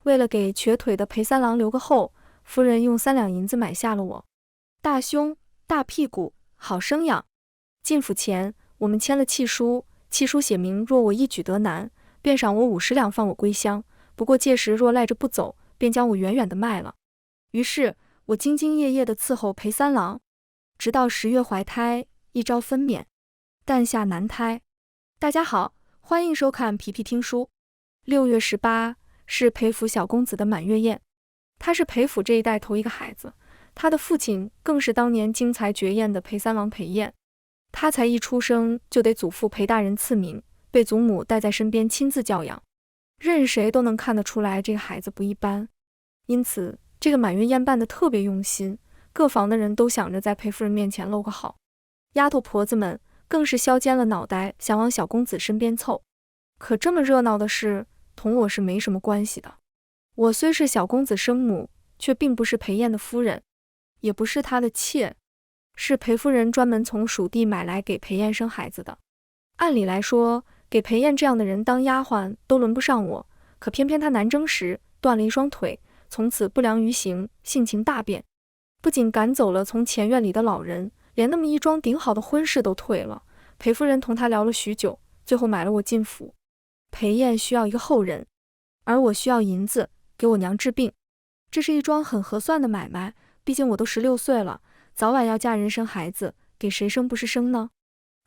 为了给瘸腿的裴三郎留个后，夫人用3两银子买下了我。大胸、大屁股，好生养。进府前，我们签了契书，契书写明若我一举得男，便赏我50两放我归乡，不过届时若赖着不走，便将我远远的卖了。于是我兢兢业业地伺候裴三郎，直到10月怀胎，1朝分娩，诞下男胎。大家好，欢迎收看皮皮听书。6月18是裴府小公子的满月宴，他是裴府这一代头一个孩子，他的父亲更是当年惊才绝艳的裴三郎裴彦。他才一出生就得祖父裴大人赐名，被祖母带在身边亲自教养，任谁都能看得出来这个孩子不一般。因此这个满月宴办得特别用心，各房的人都想着在裴夫人面前露个好，丫头婆子们更是削尖了脑袋想往小公子身边凑。可这么热闹的事同我是没什么关系的。我虽是小公子生母，却并不是裴彦的夫人，也不是他的妾，是裴夫人专门从蜀地买来给裴彦生孩子的。按理来说，给裴彦这样的人当丫鬟都轮不上我，可偏偏他南征时断了一双腿，从此不良于行，性情大变，不仅赶走了从前院里的老人，连那么一桩顶好的婚事都退了。裴夫人同他聊了许久，最后买了我进府。裴彦需要一个后人，而我需要银子给我娘治病，这是一桩很合算的买卖，毕竟我都16岁了，早晚要嫁人生孩子，给谁生不是生呢？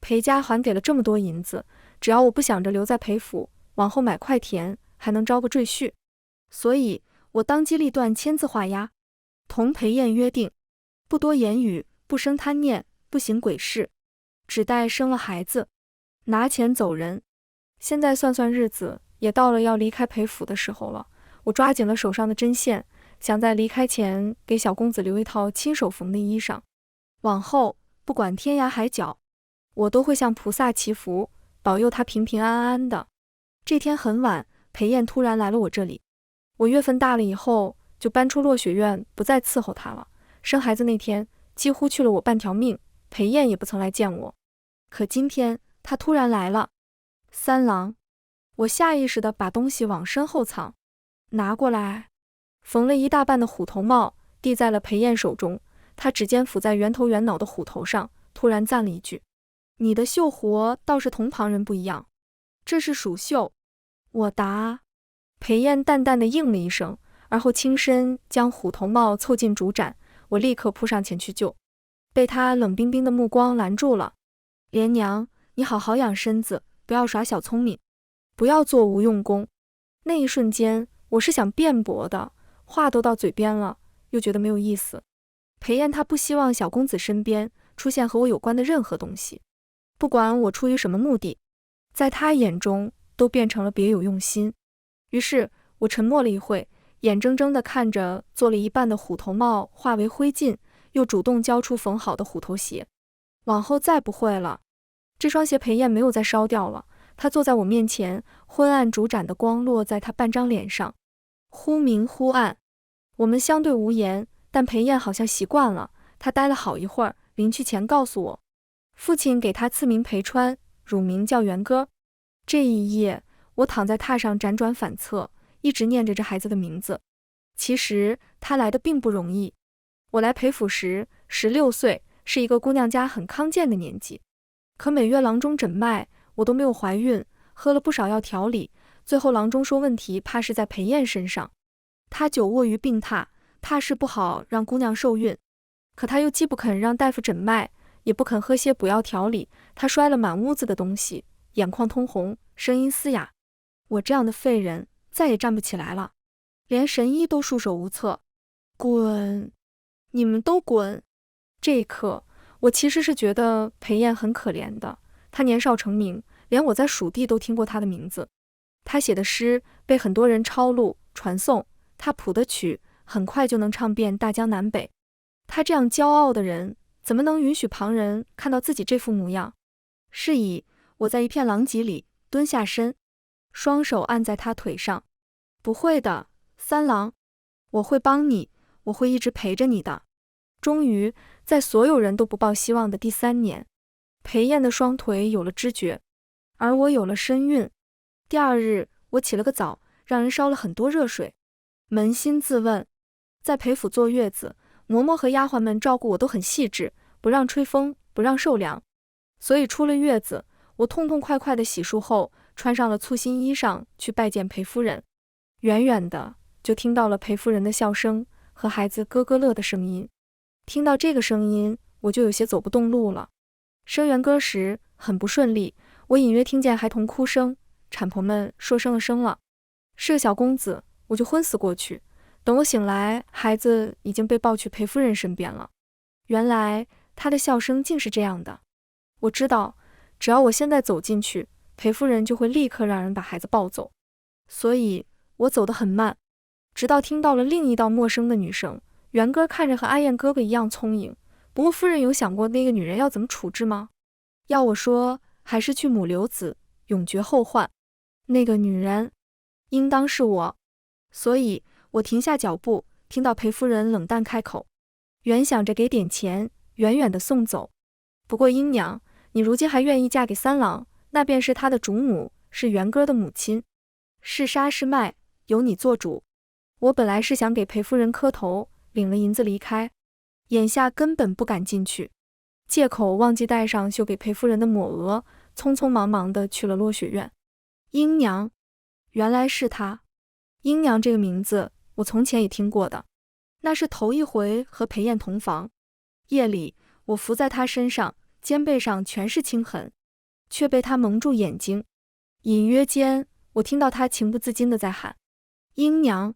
裴家还给了这么多银子，只要我不想着留在裴府，往后买块田还能招个赘婿，所以我当机立断签字画押，同裴彦约定，不多言语，不生贪念，不行鬼事，只待生了孩子，拿钱走人。现在算算日子，也到了要离开裴府的时候了。我抓紧了手上的针线，想在离开前给小公子留一套亲手缝的衣裳。往后不管天涯海角，我都会向菩萨祈福，保佑他平平安安的。这天很晚，裴彦突然来了我这里。我月份大了以后，就搬出落雪院，不再伺候他了。生孩子那天，几乎去了我半条命，裴彦也不曾来见我。可今天他突然来了。三郎，我下意识地把东西往身后藏，拿过来，缝了一大半的虎头帽，递在了裴彦手中。他指尖抚在圆头圆脑的虎头上，突然赞了一句：“你的绣活倒是同旁人不一样，这是蜀绣。”我答。裴彦淡淡地应了一声，而后轻身将虎头帽凑近竹盏，我立刻扑上前去救，被他冷冰冰的目光拦住了。莲娘，你好好养身子，不要耍小聪明，不要做无用功。那一瞬间，我是想辩驳的，话都到嘴边了，又觉得没有意思。裴彦他不希望小公子身边出现和我有关的任何东西，不管我出于什么目的，在他眼中都变成了别有用心。于是我沉默了一会，眼睁睁地看着做了一半的虎头帽化为灰烬，又主动交出缝好的虎头鞋。往后再不会了。这双鞋裴彦没有再烧掉了，他坐在我面前，昏暗烛盏的光落在他半张脸上，忽明忽暗。我们相对无言，但裴彦好像习惯了，他待了好一会儿，临去前告诉我，父亲给他赐名裴川，乳名叫元歌。这一夜，我躺在榻上辗转反侧，一直念着这孩子的名字。其实他来的并不容易。我来裴府时16岁，是一个姑娘家很康健的年纪，可每月郎中诊脉，我都没有怀孕，喝了不少药调理，最后郎中说问题怕是在裴彦身上。他久卧于病榻，怕是不好让姑娘受孕，可他又既不肯让大夫诊脉，也不肯喝些补药调理，他摔了满屋子的东西，眼眶通红，声音嘶哑。我这样的废人再也站不起来了，连神医都束手无策。滚！你们都滚！这一刻，我其实是觉得裴彦很可怜的。他年少成名，连我在蜀地都听过他的名字。他写的诗被很多人抄录传颂，他谱的曲很快就能唱遍大江南北。他这样骄傲的人，怎么能允许旁人看到自己这副模样？是以我在一片狼藉里蹲下身，双手按在他腿上。不会的，三郎，我会帮你，我会一直陪着你的。终于，在所有人都不抱希望的第3年，裴彦的双腿有了知觉，而我有了身孕。第2日，我起了个早，让人烧了很多热水，扪心自问，在裴府坐月子，嬷嬷和丫鬟们照顾我都很细致，不让吹风，不让受凉。所以出了月子，我痛痛快快的洗漱后，穿上了粗新衣裳去拜见裴夫人。远远的就听到了裴夫人的笑声和孩子咯咯乐的声音。听到这个声音，我就有些走不动路了。生元歌时很不顺利，我隐约听见孩童哭声，产婆们说生了。是个小公子，我就昏死过去。等我醒来，孩子已经被抱去裴夫人身边了。原来她的笑声竟是这样的。我知道，只要我现在走进去，裴夫人就会立刻让人把孩子抱走。所以我走得很慢，直到听到了另一道陌生的女声。元哥看着和阿燕哥哥一样聪颖，不过夫人有想过那个女人要怎么处置吗？要我说，还是去母留子，永绝后患。那个女人应当是我。所以我停下脚步，听到裴夫人冷淡开口，原想着给点钱，远远地送走。不过英娘，你如今还愿意嫁给三郎，那便是他的主母，是元哥的母亲，是杀是卖，由你做主。我本来是想给裴夫人磕头，领了银子离开，眼下根本不敢进去，借口忘记带上绣给裴夫人的抹额，匆匆忙忙地去了落雪院。英娘，原来是她。英娘这个名字我从前也听过的，那是头一回和裴燕同房。夜里我伏在她身上，肩背上全是青痕，却被她蒙住眼睛。隐约间我听到她情不自禁地在喊英娘。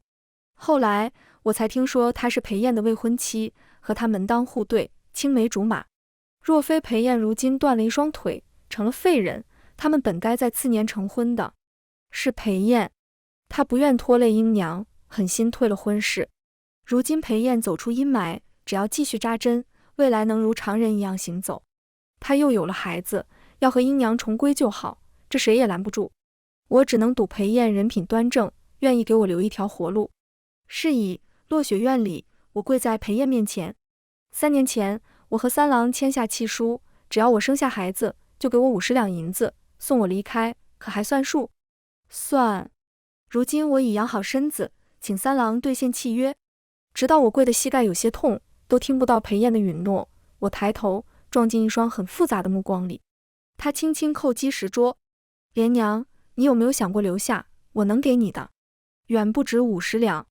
后来我才听说她是裴燕的未婚妻，和她门当户对，青梅竹马。若非裴燕如今断了一双腿，成了废人，他们本该在次年成婚的。是裴燕，她不愿拖累英娘，狠心退了婚事。如今裴燕走出阴霾，只要继续扎针，未来能如常人一样行走。她又有了孩子，要和英娘重归就好，这谁也拦不住。我只能赌裴燕人品端正，愿意给我留一条活路。是以落雪院里，我跪在裴燕面前。3年前，我和三郎签下契书，只要我生下孩子，就给我50两银子，送我离开，可还算数？算。如今我已养好身子，请三郎兑现契约。直到我跪的膝盖有些痛，都听不到裴燕的允诺。我抬头撞进一双很复杂的目光里。他轻轻叩击石桌。莲娘，你有没有想过留下？我能给你的远不止50两。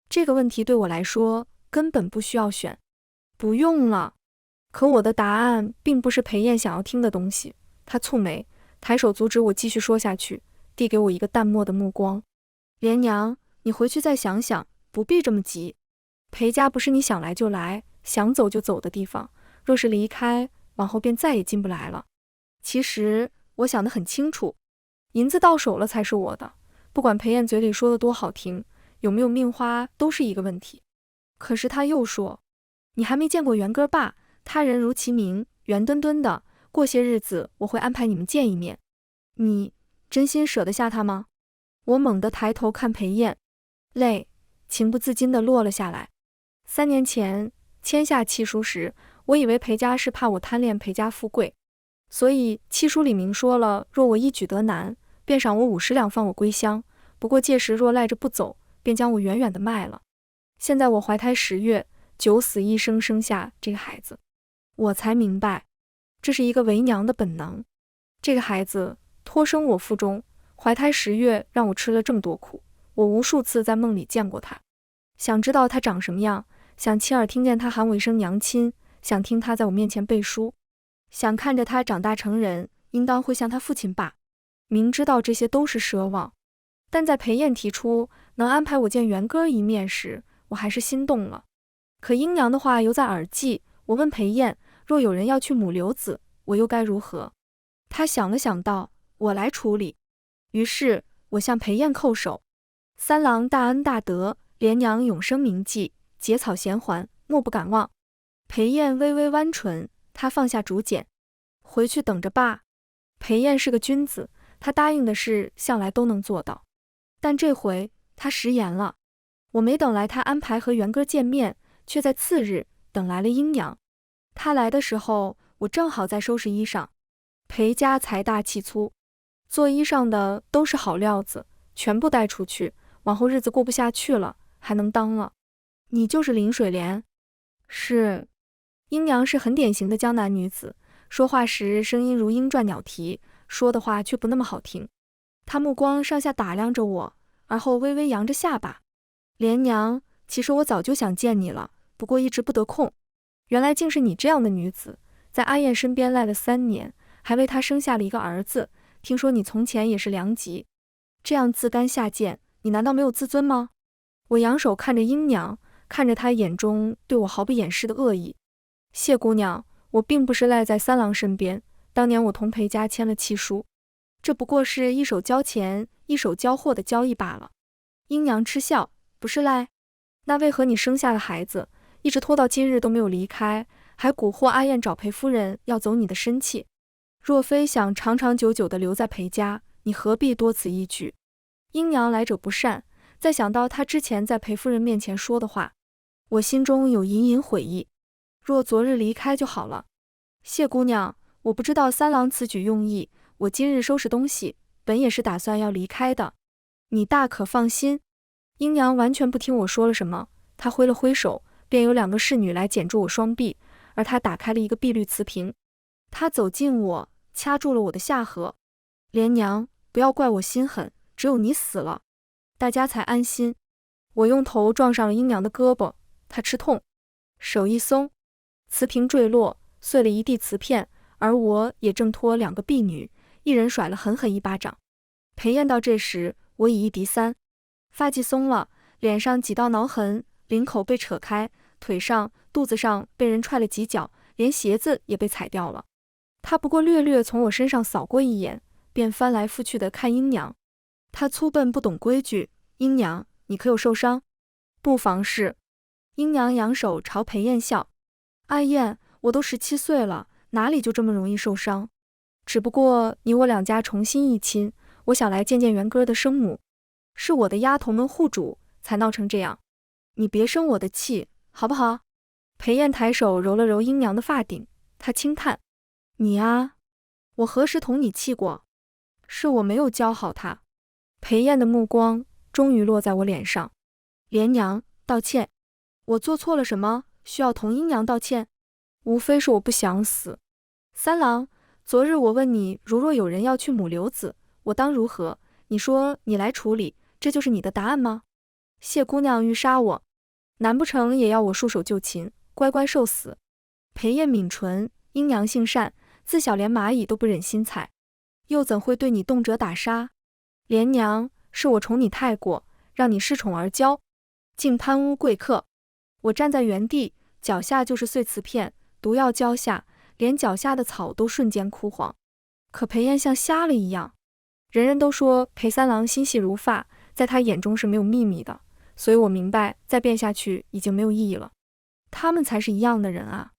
这个问题对我来说根本不需要选。不用了。可我的答案并不是裴燕想要听的东西。她蹙眉，抬手阻止我继续说下去，递给我一个淡漠的目光。莲娘，你回去再想想，不必这么急。裴家不是你想来就来，想走就走的地方，若是离开，往后便再也进不来了。其实我想得很清楚，银子到手了才是我的，不管裴燕嘴里说的多好听，有没有命花都是一个问题。可是他又说，你还没见过元哥爸，他人如其名，圆墩墩的，过些日子我会安排你们见一面。你真心舍得下他吗？我猛地抬头看裴燕，泪情不自禁地落了下来。3年前签下契书时，我以为裴家是怕我贪恋裴家富贵，所以契书里明说了，若我一举得男，便赏我50两放我归乡，不过届时若赖着不走，便将我远远地卖了。现在我怀胎10月，九死一生生下这个孩子，我才明白，这是一个为娘的本能。这个孩子托生我腹中，怀胎10月，让我吃了这么多苦。我无数次在梦里见过他，想知道他长什么样，想亲耳听见他喊我一声娘亲，想听他在我面前背书，想看着他长大成人，应当会像他父亲吧。明知道这些都是奢望，但在裴燕提出能安排我见元哥一面时，我还是心动了。可英娘的话犹在耳际，我问裴燕，若有人要去母留子，我又该如何？她想了想道，我来处理。于是我向裴燕叩首，三郎大恩大德，莲娘永生铭记，结草衔环，莫不敢忘。裴燕微微弯唇，她放下竹简，回去等着吧。裴燕是个君子，她答应的事向来都能做到，但这回她食言了。我没等来她安排和元哥见面，却在次日等来了英娘。她来的时候，我正好在收拾衣裳。裴家财大气粗，做衣裳的都是好料子，全部带出去，往后日子过不下去了，还能当了？你就是林水莲。是。英娘是很典型的江南女子，说话时声音如鹰转鸟啼，说的话却不那么好听。她目光上下打量着我，而后微微扬着下巴。莲娘，其实我早就想见你了，不过一直不得空。原来竟是你这样的女子，在阿燕身边赖了3年，还为她生下了一个儿子。听说你从前也是良籍，这样自甘下贱，你难道没有自尊吗？我扬手看着英娘，看着她眼中对我毫不掩饰的恶意。谢姑娘，我并不是赖在三郎身边，当年我同裴家签了契书，这不过是一手交钱一手交货的交易罢了。英娘嗤笑，不是赖？那为何你生下了孩子，一直拖到今日都没有离开，还蛊惑阿燕找裴夫人要走你的身契？若非想长长久久地留在裴家，你何必多此一举？英娘来者不善，再想到她之前在裴夫人面前说的话，我心中有隐隐悔意。若昨日离开就好了。谢姑娘，我不知道三郎此举用意，我今日收拾东西，本也是打算要离开的，你大可放心。英娘完全不听我说了什么，她挥了挥手，便有2个侍女来捡住我双臂，而她打开了一个碧绿瓷瓶。她走近我，掐住了我的下颌。莲娘，不要怪我心狠，只有你死了，大家才安心。我用头撞上了英娘的胳膊，她吃痛，手一松，瓷瓶坠落，碎了一地瓷片，而我也挣脱2个婢女，一人甩了狠狠一巴掌。裴燕到这时，我以1敌3，发髻松了，脸上几道挠痕，领口被扯开，腿上、肚子上被人踹了几脚，连鞋子也被踩掉了。他不过略略从我身上扫过一眼，便翻来覆去的看英娘。他粗笨不懂规矩，英娘，你可有受伤？不妨事。英娘扬手朝裴燕笑，阿燕，我都17岁了，哪里就这么容易受伤？只不过你我2家重新一亲，我想来见见元哥的生母，是我的丫头们护主，才闹成这样。你别生我的气，好不好？裴燕抬手揉了揉英娘的发顶，她轻叹，你啊，我何时同你气过？是我没有教好她。裴燕的目光终于落在我脸上。莲娘，道歉。我做错了什么，需要同英娘道歉？无非是我不想死。三郎，昨日我问你，如若有人要去母流子，我当如何？你说你来处理，这就是你的答案吗？谢姑娘欲杀我，难不成也要我束手就擒，乖乖受死？裴燕抿唇，英娘性善，自小连蚂蚁都不忍心踩，又怎会对你动辄打杀？莲娘，是我宠你太过，让你恃宠而骄，竟贪污贵客。我站在原地，脚下就是碎瓷片，毒药浇下，连脚下的草都瞬间枯黄。可裴燕像瞎了一样，人人都说裴三郎心细如发，在他眼中是没有秘密的，所以我明白再辩下去已经没有意义了。他们才是一样的人啊，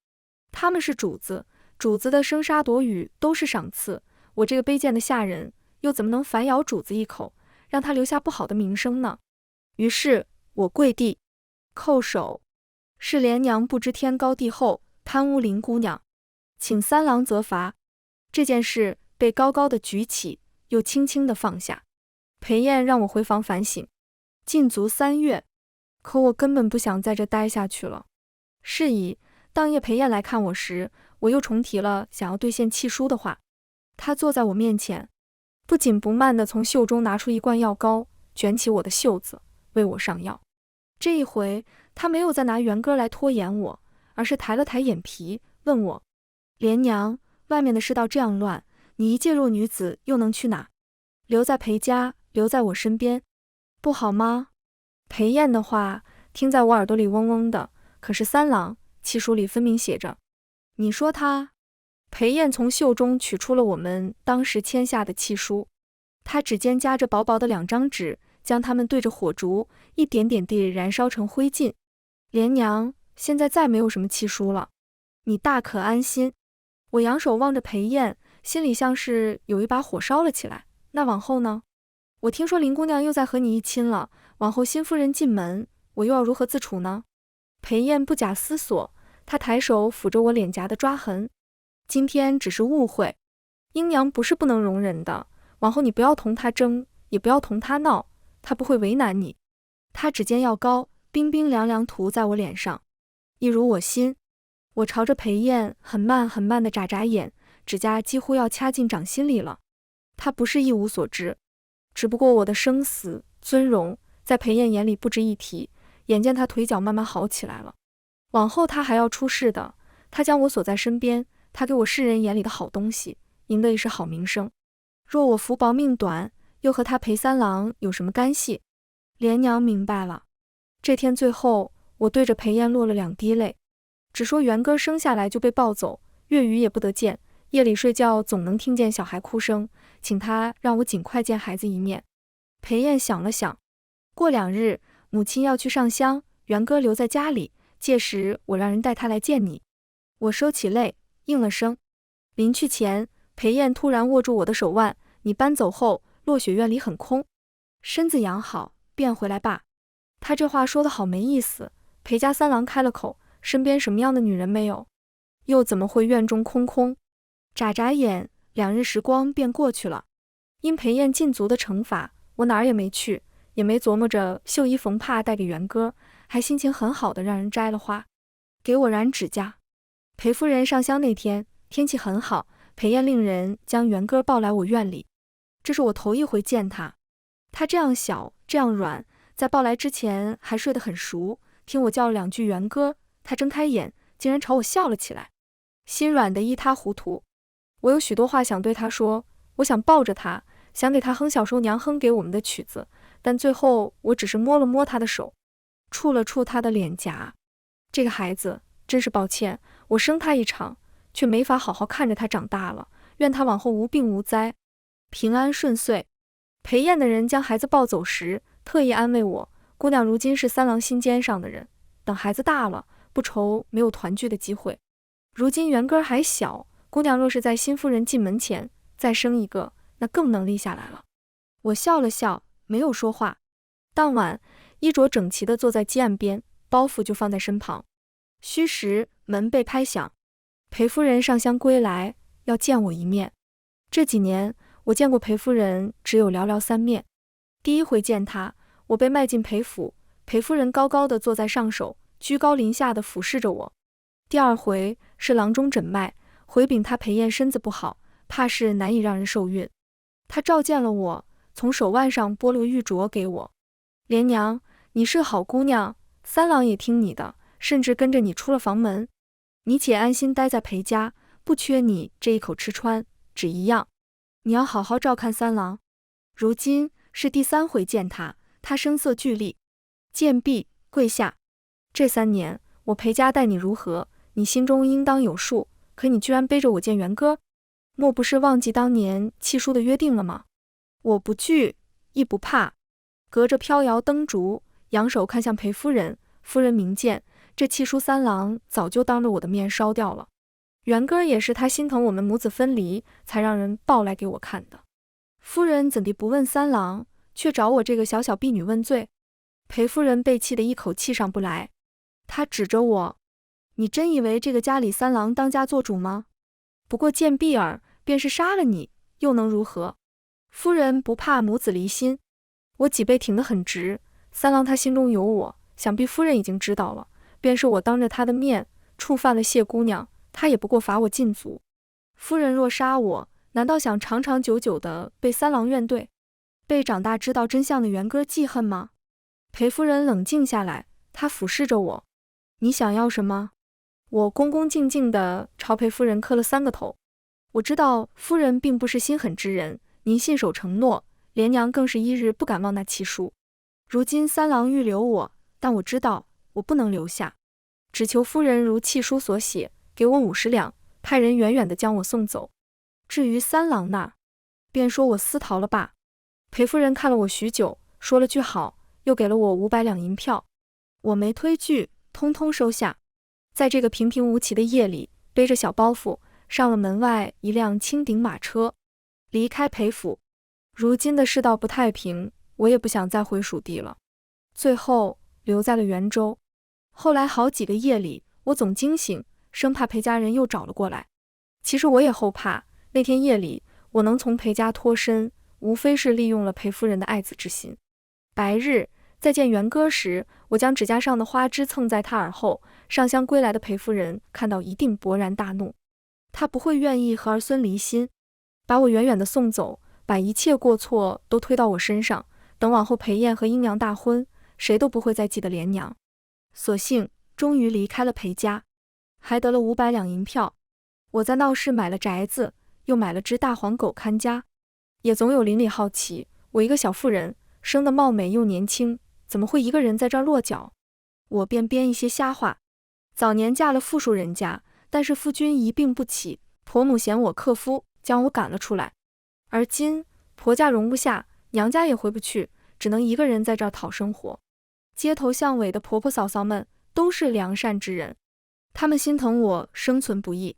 他们是主子，主子的生杀夺语都是赏赐，我这个卑贱的下人又怎么能反咬主子一口，让他留下不好的名声呢？于是我跪地叩首，是莲娘不知天高地厚，贪污林姑娘，请三郎责罚。这件事被高高的举起，又轻轻的放下。裴燕让我回房反省，禁足3月，可我根本不想在这待下去了。是以当夜裴燕来看我时，我又重提了想要兑现契书的话。她坐在我面前，不紧不慢地从袖中拿出一罐药膏，卷起我的袖子，为我上药。这一回她没有再拿元歌来拖延我，而是抬了抬眼皮，问我，莲娘，外面的世道这样乱，你一介弱女子又能去哪？留在裴家，留在我身边，不好吗？裴燕的话听在我耳朵里嗡嗡的，可是三郎契书里分明写着，你说他？裴燕从袖中取出了我们当时签下的契书，她指尖夹着薄薄的2张纸，将它们对着火烛，一点点地燃烧成灰烬。莲娘，现在再没有什么契书了，你大可安心。我扬手望着裴燕，心里像是有一把火烧了起来。那往后呢？我听说林姑娘又在和你一亲了，往后新夫人进门，我又要如何自处呢？裴燕不假思索，她抬手抚着我脸颊的抓痕。今天只是误会，英娘不是不能容忍的，往后你不要同她争，也不要同她闹，她不会为难你。她指尖药膏，冰冰凉凉涂在我脸上，一如我心。我朝着裴燕很慢很慢地眨眨眼，指甲几乎要掐进掌心里了。他不是一无所知，只不过我的生死尊荣在裴燕眼里不值一提。眼见他腿脚慢慢好起来了，往后他还要出事的。他将我锁在身边，他给我世人眼里的好东西，赢得一时好名声。若我福薄命短，又和他裴三郎有什么干系？莲娘明白了。这天最后，我对着裴燕落了2滴泪，只说元哥生下来就被抱走，月余也不得见，夜里睡觉总能听见小孩哭声，请他让我尽快见孩子一面。裴燕想了想，过2日，母亲要去上香，元哥留在家里，届时我让人带他来见你。我收起泪，应了声。临去前，裴燕突然握住我的手腕，你搬走后，落雪院里很空，身子养好，便回来吧。他这话说得好没意思。裴家三郎开了口，身边什么样的女人没有？又怎么会院中空空？眨眨眼，2日时光便过去了。因裴燕禁足的惩罚，我哪儿也没去，也没琢磨着绣衣缝帕带给元哥，还心情很好的让人摘了花，给我染指甲。裴夫人上香那天，天气很好，裴燕令人将元哥抱来我院里。这是我头一回见他，他这样小，这样软，在抱来之前还睡得很熟。听我叫了2句元哥，他睁开眼，竟然朝我笑了起来，心软得一塌糊涂。我有许多话想对他说，我想抱着他，想给他哼小时候娘哼给我们的曲子，但最后我只是摸了摸他的手，触了触他的脸颊。这个孩子真是抱歉，我生他一场，却没法好好看着他长大了。愿他往后无病无灾，平安顺遂。裴燕的人将孩子抱走时，特意安慰我，姑娘如今是三郎心尖上的人，等孩子大了，不愁没有团聚的机会。如今元哥还小，姑娘若是在新夫人进门前再生一个，那更能立下来了。我笑了笑，没有说话。当晚，衣着整齐地坐在鸡案边，包袱就放在身旁。虚时，门被拍响，裴夫人上香归来，要见我一面。这几年，我见过裴夫人只有寥寥3面。第一回见她，我被迈进裴府，裴夫人高高地坐在上首，居高临下地俯视着我。第2回是郎中诊脉，回禀她裴燕身子不好，怕是难以让人受孕。她召见了我，从手腕上拨了个玉镯给我。莲娘，你是个好姑娘，三郎也听你的，甚至跟着你出了房门。你且安心待在裴家，不缺你这一口吃穿，只一样，你要好好照看三郎。如今是第3回见他，他声色俱厉。见毕，跪下。这3年，我裴家待你如何，你心中应当有数，可你居然背着我见元哥，莫不是忘记当年契书的约定了吗？我不惧，亦不怕。隔着飘摇灯烛，仰手看向裴夫人，夫人明鉴，这契书三郎早就当着我的面烧掉了。元哥也是他心疼我们母子分离，才让人抱来给我看的。夫人怎地不问三郎，却找我这个小小婢女问罪？裴夫人被气得一口气上不来，她指着我，你真以为这个家里三郎当家做主吗？不过见婢儿，便是杀了你，又能如何？夫人不怕母子离心。我脊背挺得很直，三郎他心中有我，想必夫人已经知道了，便是我当着他的面触犯了谢姑娘，他也不过罚我禁足。夫人若杀我，难道想长长久久的被三郎怨怼，被长大知道真相的元哥记恨吗？裴夫人冷静下来，她俯视着我，你想要什么？我恭恭敬敬地朝裴夫人磕了3个头。我知道夫人并不是心狠之人，您信守承诺，莲娘更是一日不敢忘那契书。如今三郎欲留我，但我知道我不能留下，只求夫人如契书所写，给我50两，派人远远地将我送走。至于三郎那儿，便说我私逃了罢。裴夫人看了我许久，说了句好，又给了我500两银票。我没推拒，通通收下。在这个平平无奇的夜里，背着小包袱，上了门外一辆青顶马车，离开裴府。如今的世道不太平，我也不想再回蜀地了，最后留在了元州。后来好几个夜里，我总惊醒，生怕裴家人又找了过来。其实我也后怕，那天夜里我能从裴家脱身，无非是利用了裴夫人的爱子之心。白日在见元哥时，我将指甲上的花枝蹭在他耳后。上香归来的裴夫人看到一定勃然大怒，她不会愿意和儿孙离心，把我远远地送走，把一切过错都推到我身上。等往后裴燕和英娘大婚，谁都不会再记得莲娘。所幸终于离开了裴家，还得了500两银票。我在闹市买了宅子，又买了只大黄狗看家。也总有邻里好奇，我一个小妇人，生得貌美又年轻，怎么会一个人在这儿落脚？我便编一些瞎话。早年嫁了富庶人家，但是夫君一病不起，婆母嫌我克夫，将我赶了出来。而今婆家容不下，娘家也回不去，只能一个人在这儿讨生活。街头巷尾的婆婆嫂嫂们都是良善之人，他们心疼我生存不易，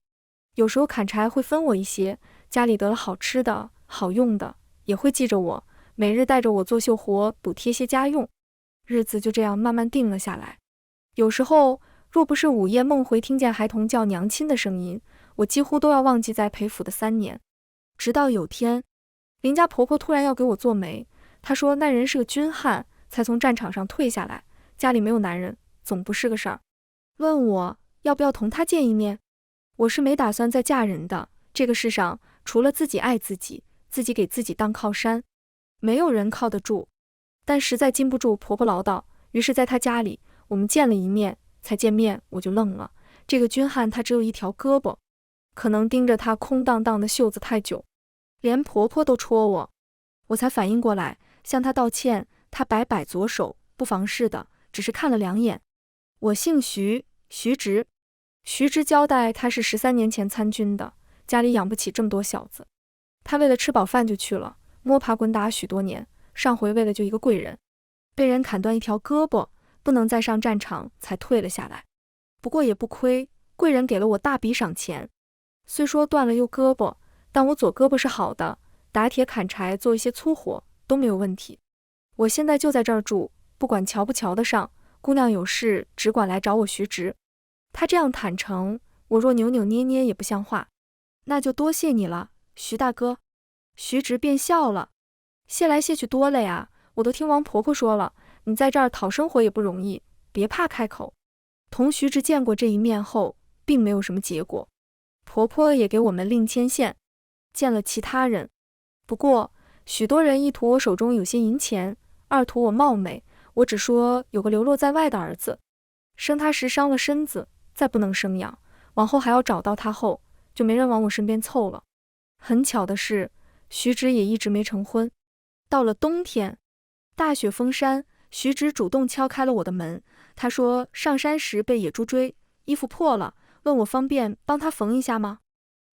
有时候砍柴会分我一些，家里得了好吃的好用的，也会记着我，每日带着我做绣活，补贴些家用。日子就这样慢慢定了下来。有时候若不是午夜梦回听见孩童叫娘亲的声音，我几乎都要忘记在裴府的3年。直到有天，邻家婆婆突然要给我做媒，她说那人是个军汉，才从战场上退下来，家里没有男人，总不是个事儿，问我要不要同他见一面。我是没打算再嫁人的，这个世上除了自己爱自己，自己给自己当靠山，没有人靠得住。但实在禁不住婆婆唠叨，于是在她家里我们见了一面。才见面我就愣了，这个军汉他只有一条胳膊，可能盯着他空荡荡的袖子太久，连婆婆都戳我。我才反应过来，向他道歉，他摆摆左手，不妨事的，只是看了2眼。我姓徐，徐直。徐直交代他是13年前参军的，家里养不起这么多小子，他为了吃饱饭就去了，摸爬滚打许多年，上回为了救一个贵人，被人砍断一条胳膊，不能再上战场，才退了下来。不过也不亏，贵人给了我大笔赏钱。虽说断了右胳膊，但我左胳膊是好的，打铁砍柴做一些粗活都没有问题。我现在就在这儿住，不管瞧不瞧得上，姑娘有事只管来找我徐直。他这样坦诚，我若扭扭捏捏也不像话。那就多谢你了，徐大哥。徐直便笑了，谢来谢去多了呀，我都听王婆婆说了，你在这儿讨生活也不容易，别怕开口。同徐直见过这一面后，并没有什么结果。婆婆也给我们另牵线，见了其他人。不过许多人一图我手中有些银钱，二图我貌美，我只说有个流落在外的儿子，生他时伤了身子，再不能生养，往后还要找到他后，就没人往我身边凑了。很巧的是，徐直也一直没成婚。到了冬天，大雪封山，徐直主动敲开了我的门。他说上山时被野猪追，衣服破了，问我方便帮他缝一下吗？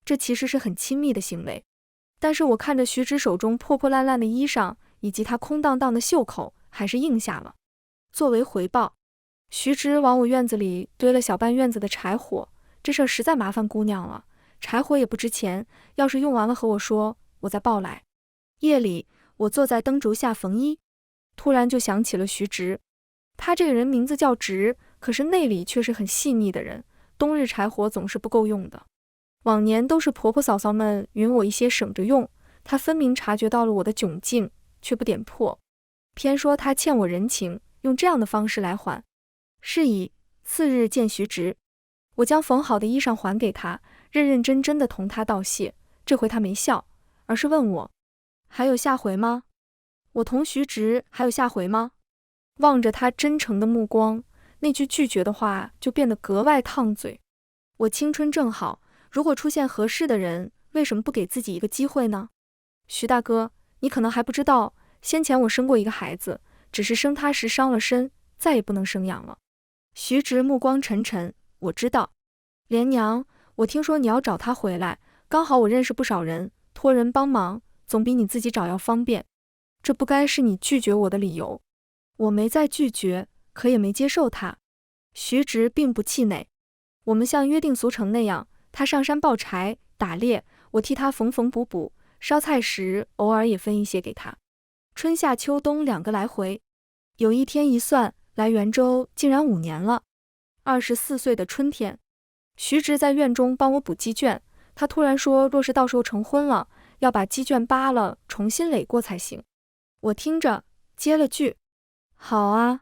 这其实是很亲密的行为，但是我看着徐直手中破破烂烂的衣裳，以及他空荡荡的袖口，还是应下了。作为回报，徐直往我院子里堆了小半院子的柴火，这事儿实在麻烦姑娘了，柴火也不值钱，要是用完了和我说，我再报来。夜里，我坐在灯烛下缝衣，突然就想起了徐直。他这个人名字叫直，可是内里却是很细腻的人，冬日柴火总是不够用的。往年都是婆婆嫂嫂们允我一些省着用，他分明察觉到了我的窘境，却不点破，偏说他欠我人情，用这样的方式来还。是以次日见徐直，我将缝好的衣裳还给他，认认真真的同他道谢。这回他没笑，而是问我还有下回吗？我同徐直还有下回吗？望着他真诚的目光，那句拒绝的话就变得格外烫嘴。我青春正好，如果出现合适的人，为什么不给自己一个机会呢？徐大哥，你可能还不知道，先前我生过一个孩子，只是生他时伤了身，再也不能生养了。徐直目光沉沉，我知道。莲娘，我听说你要找他回来，刚好我认识不少人，托人帮忙，总比你自己找要方便。这不该是你拒绝我的理由。我没再拒绝，可也没接受他。徐直并不气馁，我们像约定俗成那样，他上山抱柴打猎，我替他缝缝补补，烧菜时偶尔也分一些给他。春夏秋冬2个来回，有一天一算，来袁州竟然5年了。24岁的春天，徐直在院中帮我补鸡圈，他突然说若是到时候成婚了，要把鸡圈扒了重新垒过才行。我听着接了句好啊。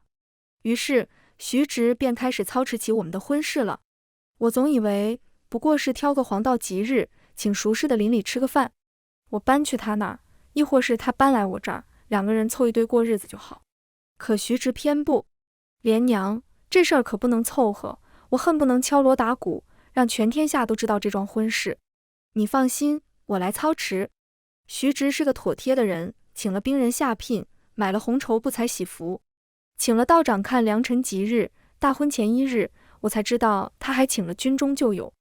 于是徐直便开始操持起我们的婚事了。我总以为不过是挑个黄道吉日，请熟识的邻里吃个饭，我搬去他那儿，亦或是他搬来我这儿，两个人凑一堆过日子就好。可徐直偏不，莲娘，这事儿可不能凑合，我恨不能敲锣打鼓，让全天下都知道这桩婚事。你放心，我来操持。徐直是个妥帖的人，请了兵人下聘，买了红绸布彩喜服，请了道长看良辰吉日，大婚前1日，我才知道他还请了军中旧友，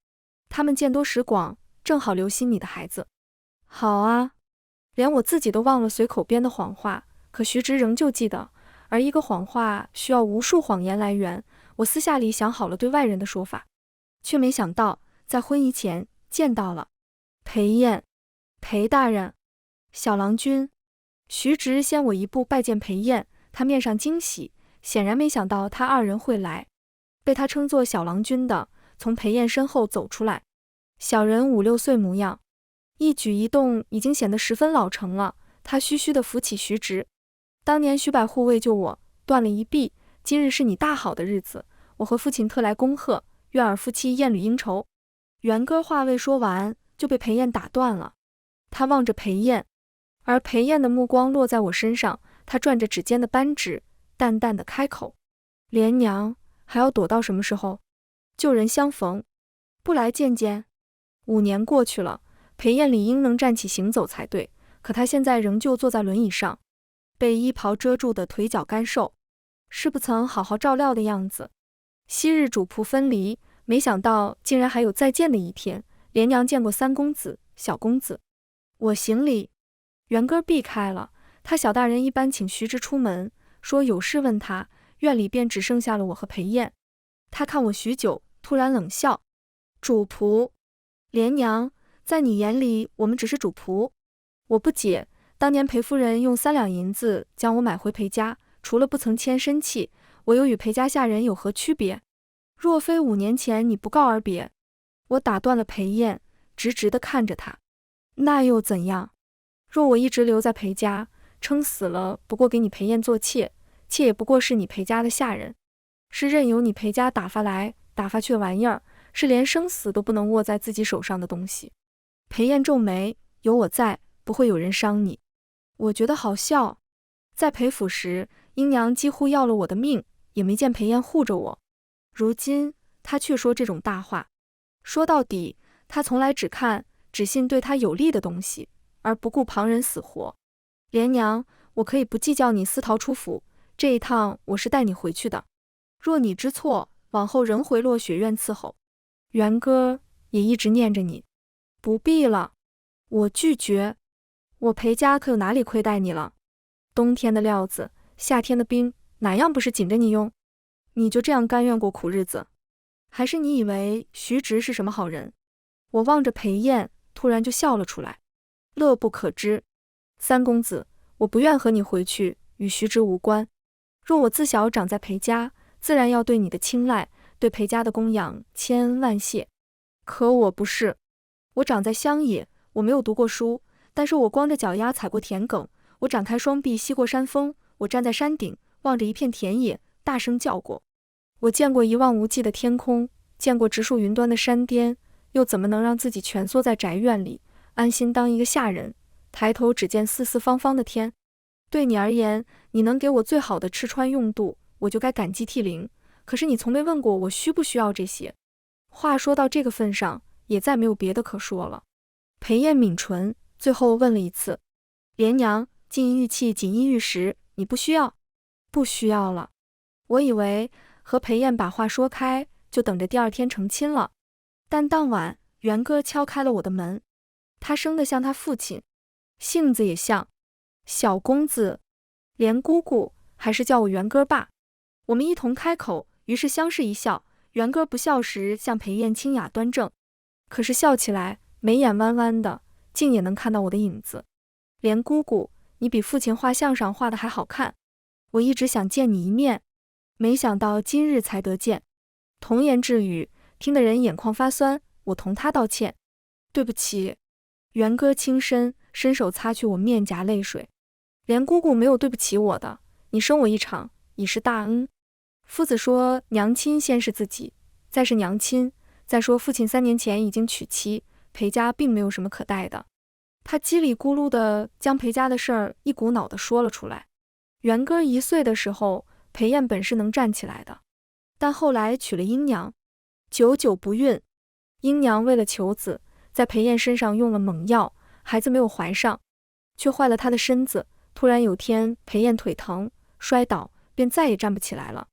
他们见多识广，正好留心你的孩子。好啊，连我自己都忘了随口编的谎话，可徐直仍旧记得，而一个谎话需要无数谎言来圆，我私下里想好了对外人的说法，却没想到在婚仪前见到了裴燕。裴大人，小郎君。徐直先我一步拜见裴燕，他面上惊喜，显然没想到他二人会来。被他称作小郎君的从裴燕身后走出来，小人5、6岁模样，一举一动已经显得十分老成了。他虚虚地扶起徐直，当年徐百户为救我断了一臂，今日是你大好的日子，我和父亲特来恭贺，愿尔夫妻燕履应酬。元哥话未说完，就被裴燕打断了。他望着裴燕，而裴燕的目光落在我身上，他转着指尖的扳指，淡淡的开口：莲娘，还要躲到什么时候？旧人相逢，不来见见？5年过去了，裴燕理应能站起行走才对，可她现在仍旧坐在轮椅上，被衣袍遮住的腿脚干瘦，是不曾好好照料的样子。昔日主仆分离，没想到竟然还有再见的一天。莲娘见过3公子、小公子。我行礼。元哥避开了，他小大人一般请徐直出门，说有事问他，院里便只剩下了我和裴燕。他看我许久，突然冷笑：主仆？莲娘，在你眼里我们只是主仆？我不解，当年裴夫人用3两银子将我买回裴家，除了不曾签身契，我又与裴家下人有何区别？若非5年前你不告而别。我打断了裴燕，直直地看着他。那又怎样？若我一直留在裴家，撑死了不过给你裴燕做妾，妾也不过是你裴家的下人，是任由你裴家打发来打发去的玩意儿，是连生死都不能握在自己手上的东西。裴燕皱眉，有我在，不会有人伤你。我觉得好笑，在裴府时，英娘几乎要了我的命，也没见裴燕护着我。如今她却说这种大话，说到底，她从来只信对她有利的东西，而不顾旁人死活。莲娘，我可以不计较你私逃出府，这一趟我是带你回去的。若你知错，往后仍回落雪院伺候。元哥也一直念着你。不必了，我拒绝。我裴家可有哪里亏待你了？冬天的料子，夏天的冰，哪样不是紧着你用？你就这样甘愿过苦日子？还是你以为徐直是什么好人？我望着裴燕，突然就笑了出来，乐不可支。3公子，我不愿和你回去，与徐直无关。若我自小长在裴家，自然要对你的青睐，对裴家的供养千恩万谢。可我不是，我长在乡野，我没有读过书，但是我光着脚丫踩过田埂，我展开双臂吸过山峰，我站在山顶，望着一片田野，大声叫过。我见过一望无际的天空，见过直树云端的山巅，又怎么能让自己蜷缩在宅院里，安心当一个下人，抬头只见四四方方的天？对你而言，你能给我最好的吃穿用度，我就该感激涕零。可是你从没问过我需不需要这些。话说到这个份上，也再没有别的可说了。裴燕抿唇，最后问了一次：莲娘，金银玉器、锦衣玉食，你不需要？不需要了。我以为和裴燕把话说开，就等着第2天成亲了。但当晚，元哥敲开了我的门，他生得像他父亲，性子也像。小公子，连姑姑还是叫我元哥爸。我们一同开口，于是相视一笑。元哥不笑时像裴燕清雅端正，可是笑起来眉眼弯弯的，竟也能看到我的影子。连姑姑，你比父亲画像上画的还好看，我一直想见你一面，没想到今日才得见。童言稚语，听得人眼眶发酸，我同他道歉。对不起。元哥轻身，伸手擦去我面颊泪水。连姑姑没有对不起我的，你生我一场，已是大恩。夫子说娘亲先是自己，再是娘亲，再说父亲3年前已经娶妻，裴家并没有什么可带的。他叽里咕噜地将裴家的事儿一股脑地说了出来。元哥1岁的时候，裴燕本是能站起来的，但后来娶了英娘，久久不孕。英娘为了求子，在裴燕身上用了猛药，孩子没有怀上，却坏了她的身子。突然有天，裴燕腿疼，摔倒，便再也站不起来了。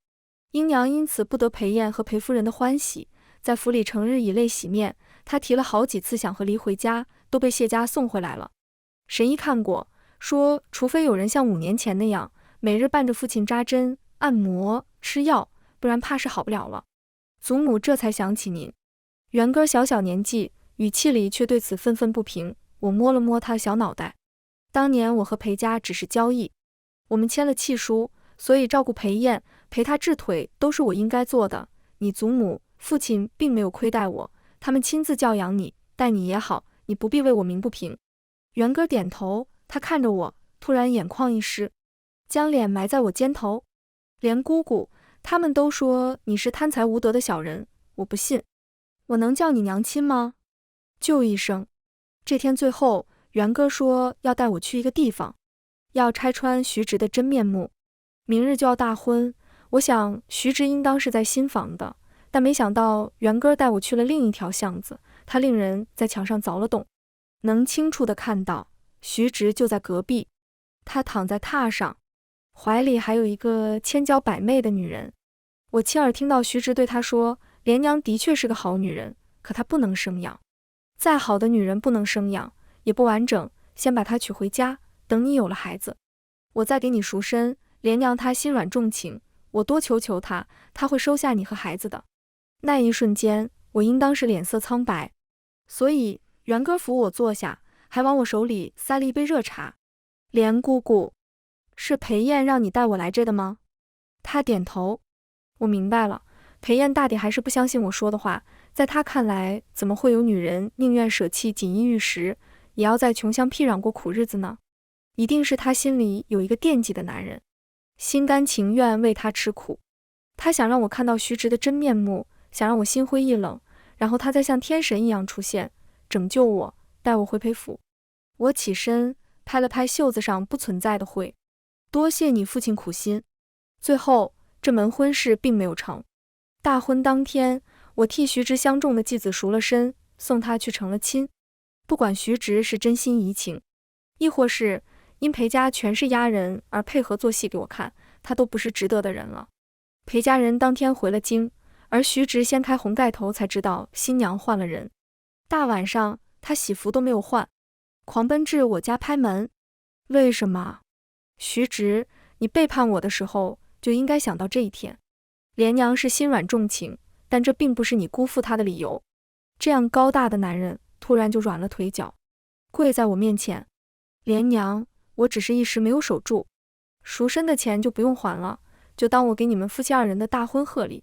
英娘因此不得裴燕和裴夫人的欢喜，在府里成日以泪洗面。她提了好几次想和离回家，都被谢家送回来了。神医看过，说除非有人像5年前那样，每日伴着父亲扎针、按摩、吃药，不然怕是好不了了。祖母这才想起您。元哥小小年纪，语气里却对此愤愤不平。我摸了摸他的小脑袋。当年我和裴家只是交易，我们签了契书，所以照顾裴燕、陪她治腿都是我应该做的。你祖母、父亲并没有亏待我，他们亲自教养你，待你也好，你不必为我鸣不平。元哥点头，他看着我，突然眼眶一湿，将脸埋在我肩头。连姑姑他们都说你是贪财无德的小人，我不信。我能叫你娘亲吗？就一声。这天最后，元哥说要带我去一个地方，要拆穿徐直的真面目。明日就要大婚，我想徐直应当是在新房的，但没想到元哥带我去了另一条巷子，他令人在墙上凿了洞，能清楚地看到徐直就在隔壁。他躺在榻上，怀里还有一个千娇百媚的女人。我亲耳听到徐直对他说，莲娘的确是个好女人，可她不能生养。再好的女人不能生养，也不完整，先把她娶回家，等你有了孩子，我再给你赎身。莲娘她心软重情，我多求求她，她会收下你和孩子的。那一瞬间，我应当是脸色苍白，所以元哥扶我坐下，还往我手里塞了一杯热茶。莲姑姑，是裴燕让你带我来这的吗？她点头。我明白了，裴燕大抵还是不相信我说的话，在她看来，怎么会有女人宁愿舍弃锦衣玉食，也要在穷乡僻壤过苦日子呢？一定是她心里有一个惦记的男人，心甘情愿为她吃苦。她想让我看到徐直的真面目，想让我心灰意冷，然后她再像天神一样出现，拯救我，带我回裴府。我起身，拍了拍袖子上不存在的灰，多谢你父亲苦心。最后，这门婚事并没有成。大婚当天，我替徐直相中的继子赎了身，送他去成了亲。不管徐直是真心移情，亦或是因裴家全是丫人而配合做戏给我看，他都不是值得的人了。裴家人当天回了京，而徐直掀开红盖头才知道新娘换了人。大晚上，他喜服都没有换，狂奔至我家拍门。为什么？徐直，你背叛我的时候就应该想到这一天。莲娘是心软重情，但这并不是你辜负她的理由。这样高大的男人突然就软了腿脚，跪在我面前。莲娘，我只是一时没有守住，赎身的钱就不用还了，就当我给你们夫妻2人的大婚贺礼。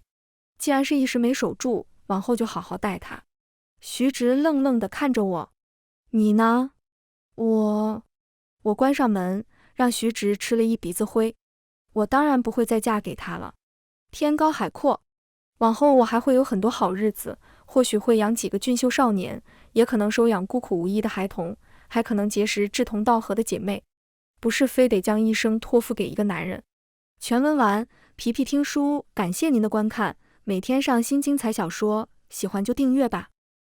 既然是一时没守住，往后就好好待她。徐直愣愣地看着我。你呢？我关上门，让徐直吃了一鼻子灰。我当然不会再嫁给他了。天高海阔，往后我还会有很多好日子，或许会养几个俊秀少年，也可能收养孤苦无依的孩童，还可能结识志同道合的姐妹，不是非得将一生托付给一个男人。全文完，皮皮听书，感谢您的观看，每天上新精彩小说，喜欢就订阅吧。